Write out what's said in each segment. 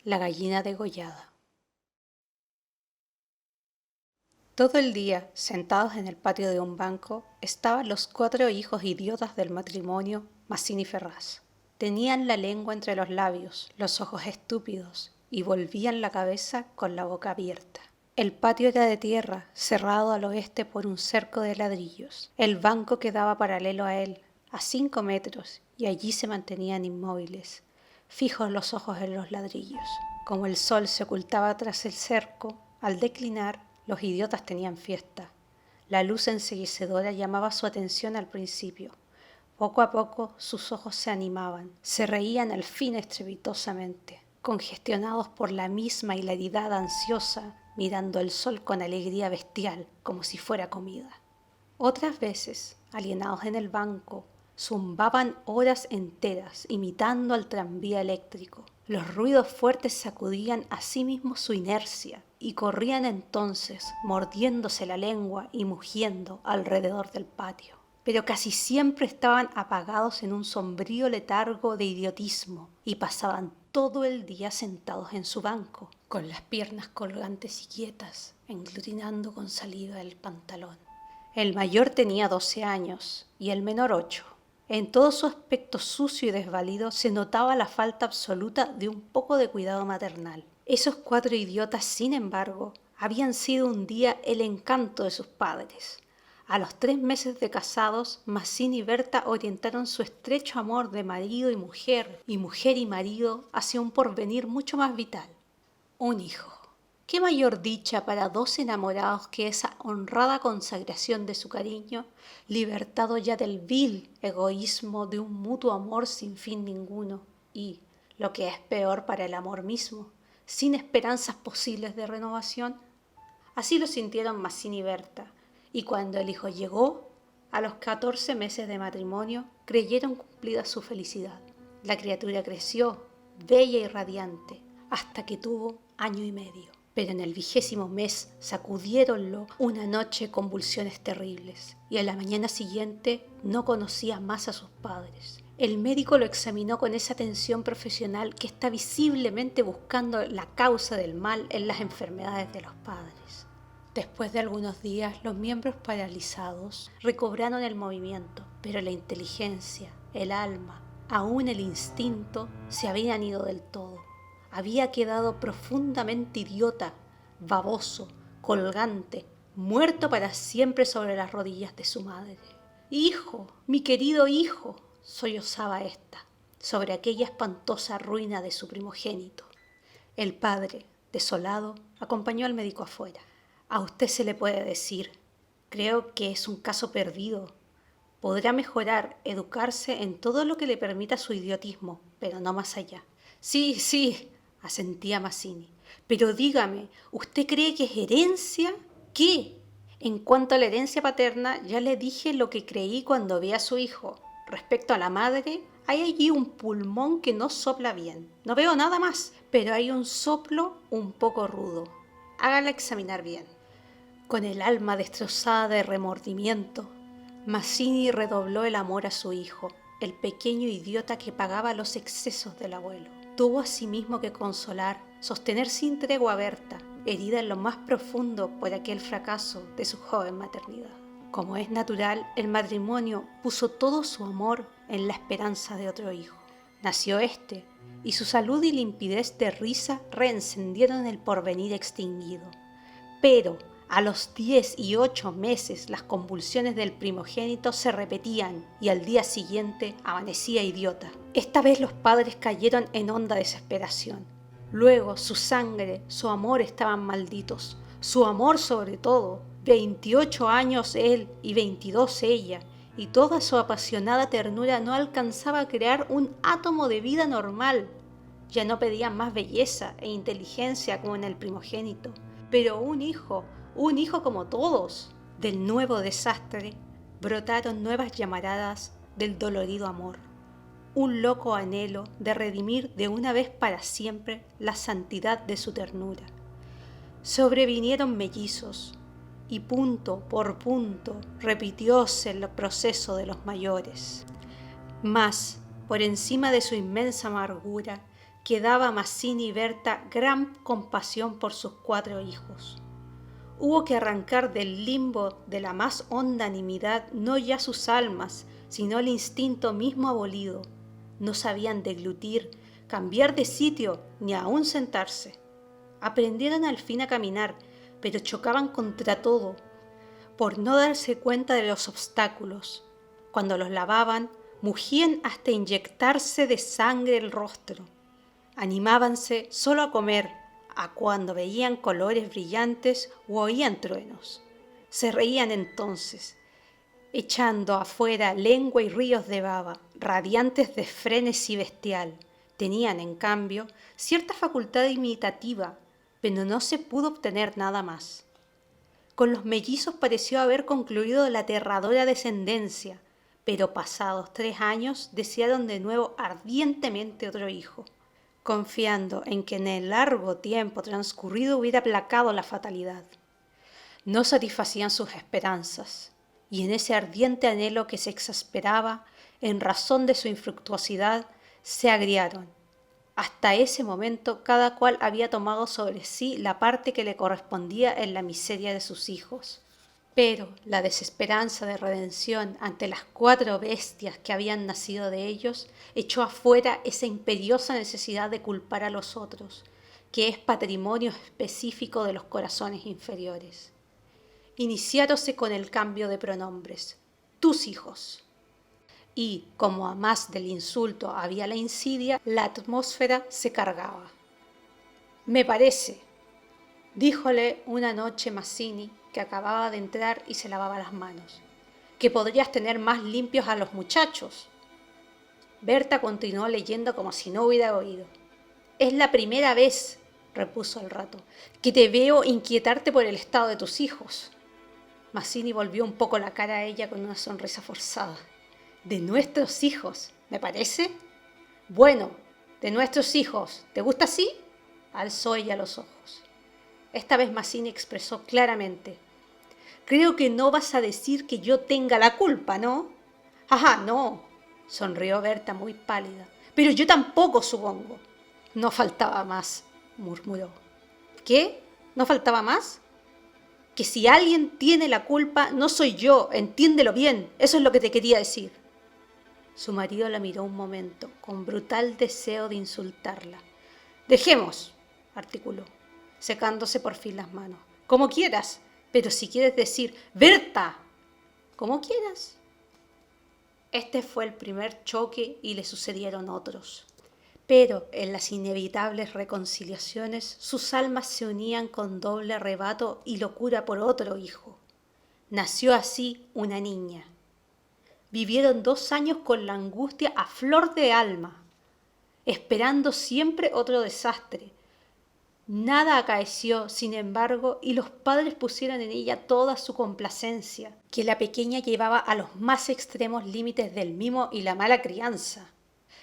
La gallina degollada. Todo el día, sentados en el patio de un banco, estaban los 4 hijos idiotas del matrimonio Mazzini Ferraz. Tenían la lengua entre los labios, los ojos estúpidos, y volvían la cabeza con la boca abierta. El patio era de tierra, cerrado al oeste por un cerco de ladrillos. El banco quedaba paralelo a él, a 5 metros, y allí se mantenían inmóviles, fijos los ojos en los ladrillos. Como el sol se ocultaba tras el cerco, al declinar, los idiotas tenían fiesta. La luz enceguecedora llamaba su atención al principio. Poco a poco sus ojos se animaban, se reían al fin estrepitosamente, congestionados por la misma hilaridad ansiosa, mirando el sol con alegría bestial, como si fuera comida. Otras veces, alienados en el banco, zumbaban horas enteras, imitando al tranvía eléctrico. Los ruidos fuertes sacudían a sí mismos su inercia y corrían entonces, mordiéndose la lengua y mugiendo alrededor del patio. Pero casi siempre estaban apagados en un sombrío letargo de idiotismo y pasaban todo el día sentados en su banco, con las piernas colgantes y quietas, englutinando con saliva el pantalón. El mayor tenía 12 años y el menor 8. En todo su aspecto sucio y desvalido se notaba la falta absoluta de un poco de cuidado maternal. Esos 4 idiotas, sin embargo, habían sido un día el encanto de sus padres. A los 3 meses de casados, Mazzini y Berta orientaron su estrecho amor de marido y mujer y marido hacia un porvenir mucho más vital. Un hijo. ¿Qué mayor dicha para 2 enamorados que esa honrada consagración de su cariño, libertado ya del vil egoísmo de un mutuo amor sin fin ninguno y, lo que es peor para el amor mismo, sin esperanzas posibles de renovación? Así lo sintieron Mazzini y Berta, y cuando el hijo llegó, a los 14 meses de matrimonio, creyeron cumplida su felicidad. La criatura creció, bella y radiante, hasta que tuvo 1 año y medio. Pero en el 20º mes sacudiéronlo una noche convulsiones terribles, y a la mañana siguiente no conocía más a sus padres. El médico lo examinó con esa atención profesional que está visiblemente buscando la causa del mal en las enfermedades de los padres. Después de algunos días, los miembros paralizados recobraron el movimiento, pero la inteligencia, el alma, aún el instinto, se habían ido del todo. Había quedado profundamente idiota, baboso, colgante, muerto para siempre sobre las rodillas de su madre. «Hijo, mi querido hijo», sollozaba ésta, sobre aquella espantosa ruina de su primogénito. El padre, desolado, acompañó al médico afuera. «A usted se le puede decir, creo que es un caso perdido. Podrá mejorar, educarse en todo lo que le permita su idiotismo, pero no más allá». Sí, asentía Mazzini. Pero dígame, ¿usted cree que es herencia? ¿Qué? En cuanto a la herencia paterna, ya le dije lo que creí cuando vi a su hijo. Respecto a la madre, hay allí un pulmón que no sopla bien. No veo nada más, pero hay un soplo un poco rudo. Hágala examinar bien. Con el alma destrozada de remordimiento, Mazzini redobló el amor a su hijo, el pequeño idiota que pagaba los excesos del abuelo. Tuvo asimismo que consolar, sostener sin tregua a Berta, herida en lo más profundo por aquel fracaso de su joven maternidad. Como es natural, el matrimonio puso todo su amor en la esperanza de otro hijo. Nació éste, y su salud y limpidez de risa reencendieron el porvenir extinguido. Pero a los 10 y 8 meses las convulsiones del primogénito se repetían y al día siguiente amanecía idiota. Esta vez los padres cayeron en honda desesperación. Luego su sangre, su amor estaban malditos. Su amor sobre todo, 28 años él y 22 ella, y toda su apasionada ternura no alcanzaba a crear un átomo de vida normal. Ya no pedían más belleza e inteligencia como en el primogénito, pero un hijo como todos. Del nuevo desastre brotaron nuevas llamaradas del dolorido amor, un loco anhelo de redimir de una vez para siempre la santidad de su ternura. Sobrevinieron mellizos, y punto por punto repitióse el proceso de los mayores. Mas, por encima de su inmensa amargura, que daba a Mazzini y Berta gran compasión por sus 4 hijos. Hubo que arrancar del limbo de la más honda nimiedad no ya sus almas, sino el instinto mismo abolido. No sabían deglutir, cambiar de sitio, ni aún sentarse. Aprendieron al fin a caminar, pero chocaban contra todo, por no darse cuenta de los obstáculos. Cuando los lavaban, mugían hasta inyectarse de sangre el rostro. Animábanse solo a comer, a cuando veían colores brillantes o oían truenos. Se reían entonces, echando afuera lengua y ríos de baba, radiantes de frenesí bestial. Tenían, en cambio, cierta facultad imitativa, pero no se pudo obtener nada más. Con los mellizos pareció haber concluido la aterradora descendencia, pero pasados 3 años desearon de nuevo ardientemente otro hijo, confiando en que en el largo tiempo transcurrido hubiera aplacado la fatalidad. No satisfacían sus esperanzas, y en ese ardiente anhelo que se exasperaba en razón de su infructuosidad, se agriaron. Hasta ese momento cada cual había tomado sobre sí la parte que le correspondía en la miseria de sus hijos. Pero la desesperanza de redención ante las 4 bestias que habían nacido de ellos echó afuera esa imperiosa necesidad de culpar a los otros, que es patrimonio específico de los corazones inferiores. Iniciáronse con el cambio de pronombres, tus hijos. Y, como a más del insulto había la insidia, la atmósfera se cargaba. Me parece, díjole una noche Mazzini, que acababa de entrar y se lavaba las manos, que podrías tener más limpios a los muchachos. Berta continuó leyendo como si no hubiera oído. Es la primera vez, repuso al rato, que te veo inquietarte por el estado de tus hijos. Mazzini volvió un poco la cara a ella con una sonrisa forzada. De nuestros hijos, ¿me parece? Bueno, de nuestros hijos. ¿Te gusta así? Alzó ella los ojos. Esta vez Mazzini expresó claramente. Creo que no vas a decir que yo tenga la culpa, ¿no? Ajá, no, sonrió Berta muy pálida. Pero yo tampoco, supongo. No faltaba más, murmuró. ¿Qué? ¿No faltaba más? Que si alguien tiene la culpa, no soy yo, entiéndelo bien, eso es lo que te quería decir. Su marido la miró un momento, con brutal deseo de insultarla. Dejemos, articuló, secándose por fin las manos. Como quieras, pero si quieres decir, Berta, como quieras. Este fue el primer choque y le sucedieron otros. Pero en las inevitables reconciliaciones sus almas se unían con doble arrebato y locura por otro hijo. Nació así una niña. Vivieron 2 años con la angustia a flor de alma, esperando siempre otro desastre. Nada acaeció, sin embargo, y los padres pusieron en ella toda su complacencia, que la pequeña llevaba a los más extremos límites del mimo y la mala crianza.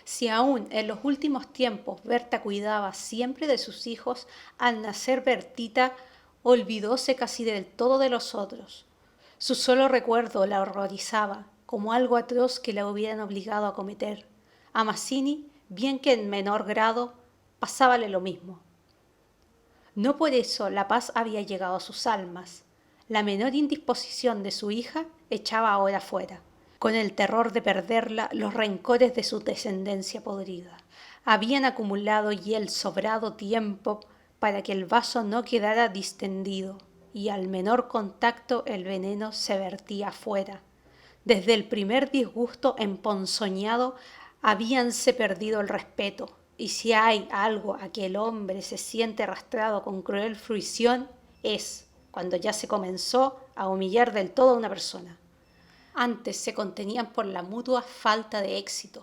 Si aún en los últimos tiempos Berta cuidaba siempre de sus hijos, al nacer Bertita olvidóse casi del todo de los otros. Su solo recuerdo la horrorizaba, como algo atroz que la hubieran obligado a cometer. A Mazzini, bien que en menor grado, pasábale lo mismo. No por eso la paz había llegado a sus almas. La menor indisposición de su hija echaba ahora fuera, con el terror de perderla, los rencores de su descendencia podrida. Habían acumulado y el sobrado tiempo para que el vaso no quedara distendido, y al menor contacto el veneno se vertía afuera. Desde el primer disgusto emponzoñado habíanse perdido el respeto, y si hay algo a que el hombre se siente arrastrado con cruel fruición, es cuando ya se comenzó a humillar del todo a una persona. Antes se contenían por la mutua falta de éxito.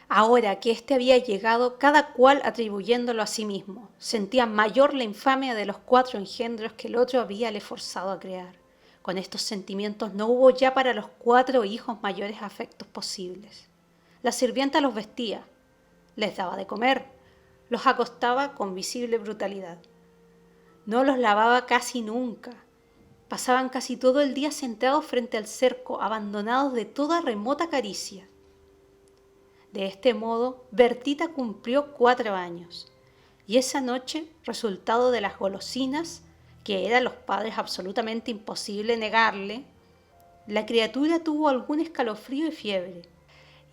Ahora que éste había llegado, cada cual atribuyéndolo a sí mismo, sentía mayor la infamia de los 4 engendros que el otro habíale forzado a crear. Con estos sentimientos no hubo ya para los 4 hijos mayores afectos posibles. La sirvienta los vestía, les daba de comer, los acostaba con visible brutalidad. No los lavaba casi nunca. Pasaban casi todo el día sentados frente al cerco, abandonados de toda remota caricia. De este modo, Bertita cumplió 4 años. Y esa noche, resultado de las golosinas, que era a los padres absolutamente imposible negarle, la criatura tuvo algún escalofrío y fiebre,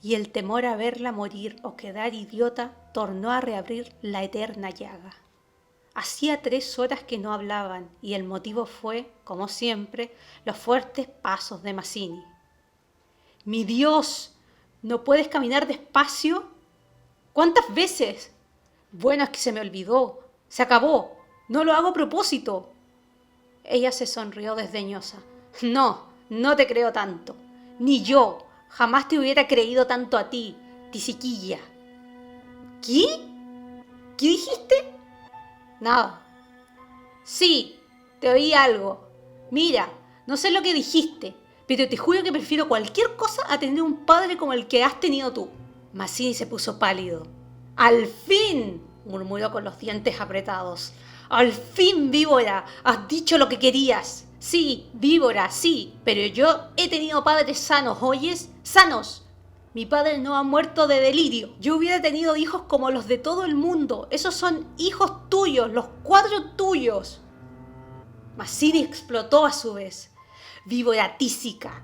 y el temor a verla morir o quedar idiota tornó a reabrir la eterna llaga. Hacía 3 horas que no hablaban, y el motivo fue, como siempre, los fuertes pasos de Mazzini. ¡Mi Dios! ¿No puedes caminar despacio? ¿Cuántas veces? Bueno, es que se me olvidó. Se acabó. No lo hago a propósito. Ella se sonrió desdeñosa. No, no te creo tanto. Ni yo. Jamás te hubiera creído tanto a ti, tisiquilla. ¿Qué? ¿Qué dijiste? Nada. Sí, te oí algo. Mira, no sé lo que dijiste, pero te juro que prefiero cualquier cosa a tener un padre como el que has tenido tú. Mazzini se puso pálido. ¡Al fin!, murmuró con los dientes apretados. ¡Al fin, víbora! ¡Has dicho lo que querías! Sí, víbora, sí, pero yo he tenido padres sanos, ¿oyes? ¡Sanos! Mi padre no ha muerto de delirio. Yo hubiera tenido hijos como los de todo el mundo. Esos son hijos tuyos, los 4 tuyos. Mazzini explotó a su vez. Víbora tísica.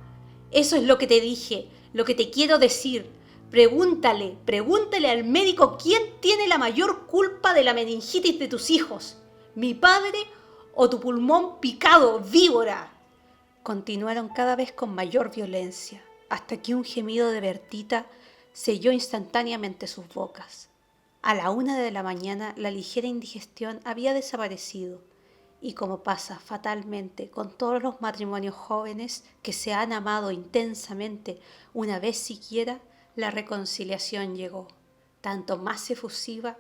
Eso es lo que te dije, lo que te quiero decir. Pregúntale al médico quién tiene la mayor culpa de la meningitis de tus hijos. ¿Mi padre o tu pulmón picado, víbora? Continuaron cada vez con mayor violencia, hasta que un gemido de Bertita selló instantáneamente sus bocas. A la 1 de la mañana la ligera indigestión había desaparecido, y como pasa fatalmente con todos los matrimonios jóvenes que se han amado intensamente una vez siquiera, la reconciliación llegó, tanto más efusiva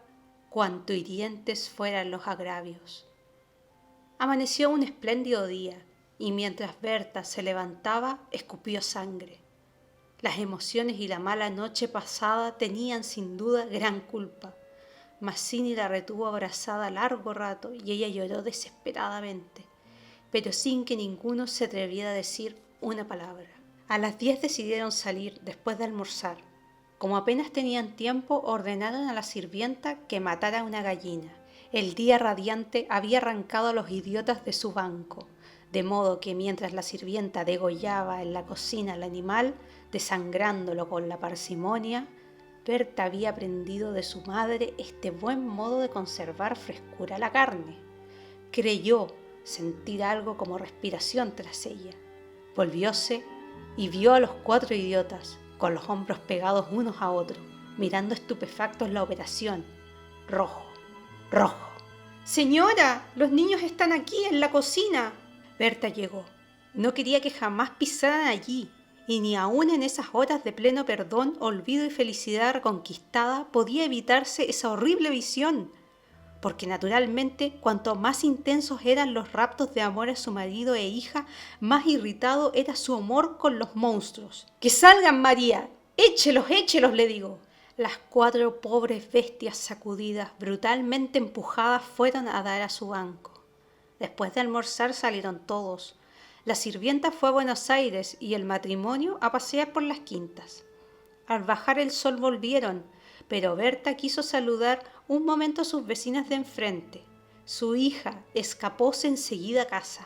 cuanto hirientes fueran los agravios. Amaneció un espléndido día, y mientras Berta se levantaba, escupió sangre. Las emociones y la mala noche pasada tenían sin duda gran culpa. Mazzini la retuvo abrazada largo rato y ella lloró desesperadamente, pero sin que ninguno se atreviera a decir una palabra. A las 10 decidieron salir después de almorzar. Como apenas tenían tiempo, ordenaron a la sirvienta que matara una gallina. El día radiante había arrancado a los idiotas de su banco, de modo que mientras la sirvienta degollaba en la cocina al animal, desangrándolo con la parsimonia, Berta había aprendido de su madre este buen modo de conservar frescura a la carne. Creyó sentir algo como respiración tras ella. Volvióse y vio a los 4 idiotas, con los hombros pegados unos a otros, mirando estupefactos la operación. Rojo, rojo. ¡Señora! ¡Los niños están aquí, en la cocina! Berta llegó. No quería que jamás pisaran allí, y ni aun en esas horas de pleno perdón, olvido y felicidad reconquistada podía evitarse esa horrible visión, porque naturalmente cuanto más intensos eran los raptos de amor a su marido e hija, más irritado era su amor con los monstruos. ¡Que salgan, María! ¡Échelos, échelos!, le digo. Las 4 pobres bestias sacudidas, brutalmente empujadas, fueron a dar a su banco. Después de almorzar salieron todos. La sirvienta fue a Buenos Aires y el matrimonio a pasear por las quintas. Al bajar el sol volvieron, pero Berta quiso saludar un momento a sus vecinas de enfrente. Su hija escapóse enseguida a casa.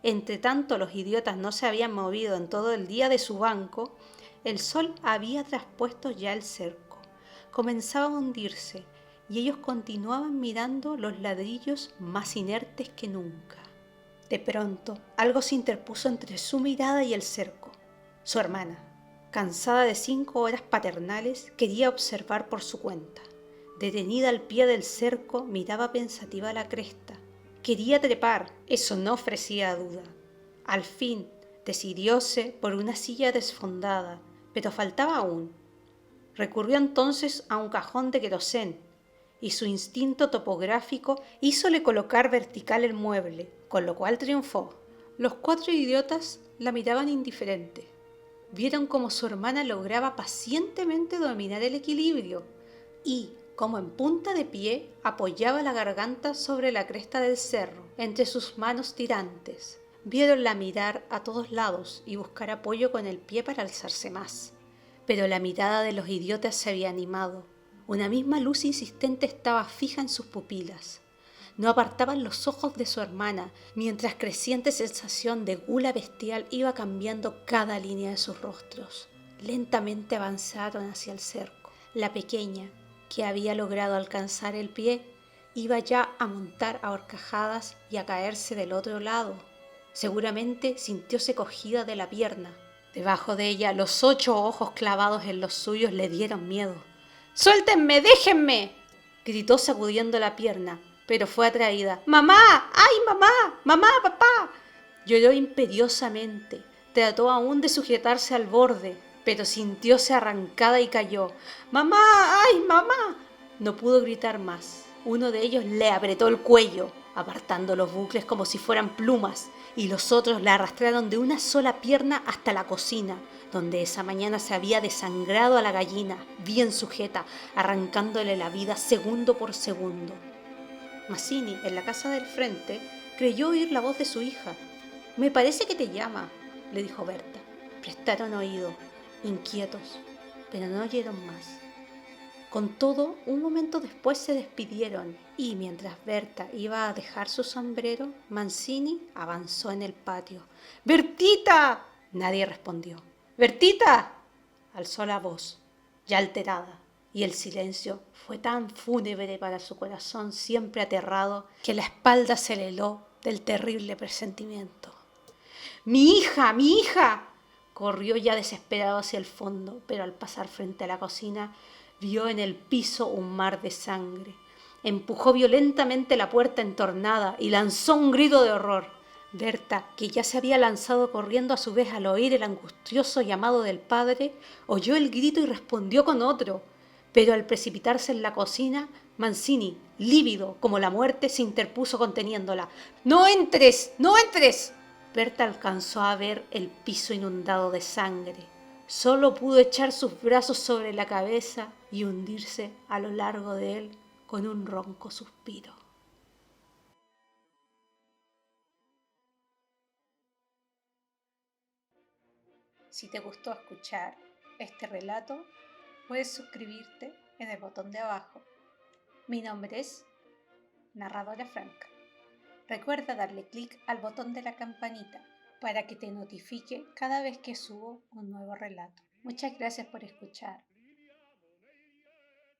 Entretanto los idiotas no se habían movido en todo el día de su banco. El sol había traspuesto ya el cerco. Comenzaba a hundirse y ellos continuaban mirando los ladrillos más inertes que nunca. De pronto, algo se interpuso entre su mirada y el cerco. Su hermana, cansada de 5 horas paternales, quería observar por su cuenta. Detenida al pie del cerco, miraba pensativa la cresta. Quería trepar, eso no ofrecía duda. Al fin, decidióse por una silla desfondada, pero faltaba aún. Recurrió entonces a un cajón de querosén, y su instinto topográfico hízole colocar vertical el mueble, con lo cual triunfó. Los 4 idiotas la miraban indiferente. Vieron cómo su hermana lograba pacientemente dominar el equilibrio y, como en punta de pie, apoyaba la garganta sobre la cresta del cerro, entre sus manos tirantes. Viéronla mirar a todos lados y buscar apoyo con el pie para alzarse más. Pero la mirada de los idiotas se había animado. Una misma luz insistente estaba fija en sus pupilas. No apartaban los ojos de su hermana, mientras creciente sensación de gula bestial iba cambiando cada línea de sus rostros. Lentamente avanzaron hacia el cerco. La pequeña, que había logrado alcanzar el pie, iba ya a montar a horcajadas y a caerse del otro lado. Seguramente sintióse cogida de la pierna. Debajo de ella, los 8 ojos clavados en los suyos le dieron miedo. ¡Suéltenme! ¡Déjenme!, gritó sacudiendo la pierna, pero fue atraída. ¡Mamá! ¡Ay, mamá! ¡Mamá, papá! Lloró imperiosamente. Trató aún de sujetarse al borde, pero sintióse arrancada y cayó. ¡Mamá! ¡Ay, mamá! No pudo gritar más. Uno de ellos le apretó el cuello, apartando los bucles como si fueran plumas, y los otros la arrastraron de una sola pierna hasta la cocina, donde esa mañana se había desangrado a la gallina, bien sujeta, arrancándole la vida segundo por segundo. Mazzini, en la casa del frente, creyó oír la voz de su hija. «Me parece que te llama», le dijo Berta. Prestaron oído, inquietos, pero no oyeron más. Con todo, un momento después se despidieron y mientras Berta iba a dejar su sombrero, Mazzini avanzó en el patio. «¡Bertita!». Nadie respondió. «¡Bertita!», alzó la voz, ya alterada, y el silencio fue tan fúnebre para su corazón siempre aterrado que la espalda se le heló del terrible presentimiento. «¡Mi hija! ¡Mi hija!». Corrió ya desesperado hacia el fondo, pero al pasar frente a la cocina vio en el piso un mar de sangre. Empujó violentamente la puerta entornada y lanzó un grito de horror. Berta, que ya se había lanzado corriendo a su vez al oír el angustioso llamado del padre, oyó el grito y respondió con otro. Pero al precipitarse en la cocina, Mazzini, lívido como la muerte, se interpuso conteniéndola. «¡No entres! ¡No entres!». Berta alcanzó a ver el piso inundado de sangre. Solo pudo echar sus brazos sobre la cabeza y hundirse a lo largo de él con un ronco suspiro. Si te gustó escuchar este relato, puedes suscribirte en el botón de abajo. Mi nombre es Narradora Franca. Recuerda darle clic al botón de la campanita para que te notifique cada vez que subo un nuevo relato. Muchas gracias por escuchar.